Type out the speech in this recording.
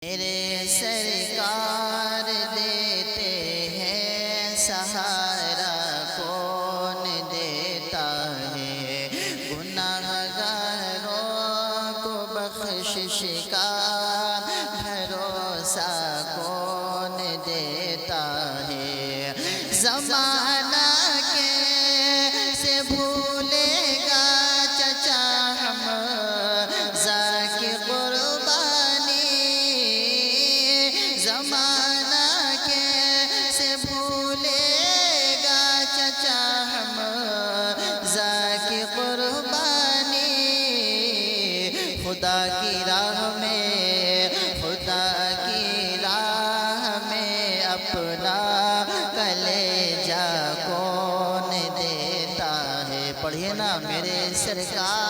میرے سرکار دیتے ہیں سہارا، کون دیتا ہے گناہگاروں کو بخشش کا بھروسہ کون دیتا ہے؟ زمانہ کیسے بھولے گا چچا ہم ذاکی قربانی، زمانہ کیسے بھولے گا چچا ہم ذاکی قربانی۔ خدا کی راہ میں، خدا کی راہ میں اپنا کلیجہ کون دیتا ہے؟ پڑھیے نا، میرے سرکار